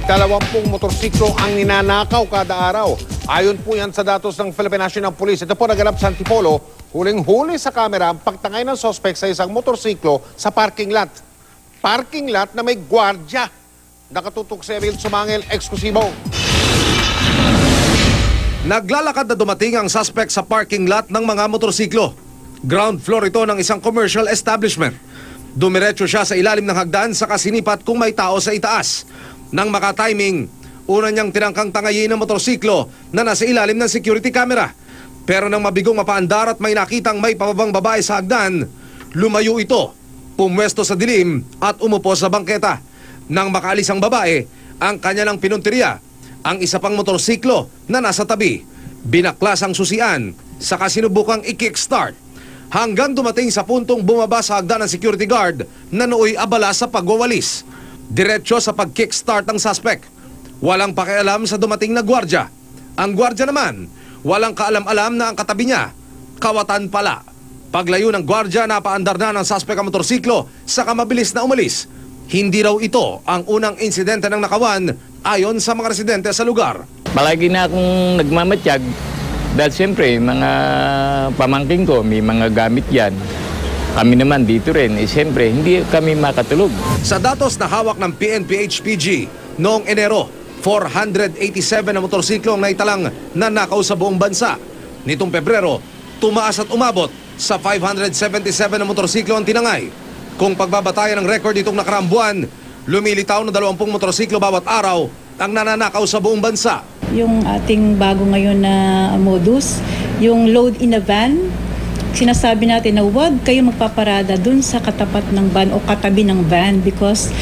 20 motorsiklo ang ninanakaw kada araw. Ayon po yan sa datos ng Philippine National Police. Ito po naganap sa Antipolo. Huling-huli sa kamera ang pagtangay ng suspect sa isang motorsiklo sa parking lot. Parking lot na may gwardya. Nakatutok si Emil Sumangil, eksklusibo. Naglalakad na dumating ang suspect sa parking lot ng mga motorsiklo. Ground floor ito ng isang commercial establishment. Dumiretso siya sa ilalim ng hagdan sa kasinipat kung may tao sa itaas. Nang makatiming, una niyang tinangkang tangayin ng motorsiklo na nasa ilalim ng security camera. Pero nang mabigong mapaandar at may nakitang may pababang babae sa hagdan, lumayo ito, pumwesto sa dilim at umupo sa bangketa. Nang makaalis ang babae, ang kanya ng pinuntirya, ang isa pang motorsiklo na nasa tabi. Binaklas ang susian, saka sinubukang i-kickstart. Hanggang dumating sa puntong bumaba sa hagdan ng security guard na nooy abala sa pagwawalis. Diretso sa pag-kickstart ang suspect. Walang pakialam sa dumating na gwardya. Ang gwardya naman, walang kaalam-alam na ang katabi niya, kawatan pala. Paglayo ng gwardya, napaandar na ng suspect ang motorsiklo, saka mabilis na umalis. Hindi raw ito ang unang insidente ng nakawan ayon sa mga residente sa lugar. Palagi na akong nagmamatyag dahil siyempre mga pamangking ko may mga gamit yan. Kami naman dito rin, siyempre hindi kami makatulog. Sa datos na hawak ng PNP-HPG, noong Enero, 487 na motorsiklo ang naitalang nanakaw sa buong bansa. Nitong Pebrero, tumaas at umabot sa 577 na motorsiklo ang tinangay. Kung pagbabatayan ng record itong nakaraang buwan, lumilitaw na 20 motorsiklo bawat araw ang nananakaw sa buong bansa. Yung ating bago ngayon na modus, yung load in a van, sinasabi natin na huwag kayo magpaparada dun sa katapat ng van o katabi ng van because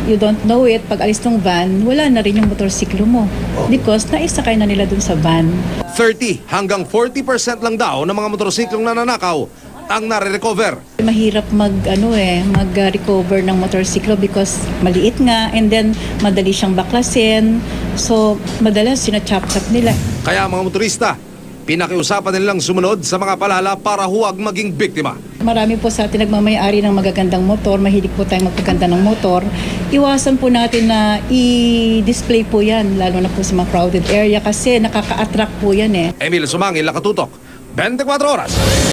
you don't know it, pag alis ng van, wala na rin yung motorsiklo mo because naisakay na nila dun sa van. 30 hanggang 40% lang daw ng mga motorsiklong nananakaw ang nare-recover. Mahirap mag-recover ng motorsiklo because maliit nga and then madali siyang baklasin. So, madalas sinachap-chap nila. Kaya mga motorista, pinakiusapan nilang sumunod sa mga paalala para huwag maging biktima. Marami po sa atin nagmamayari ng magagandang motor, mahilig po tayong magpaganda ng motor. Iwasan po natin na i-display po yan, lalo na po sa mga crowded area kasi nakaka-attract po yan eh. Emil Sumangil, Nakatutok, 24 Oras.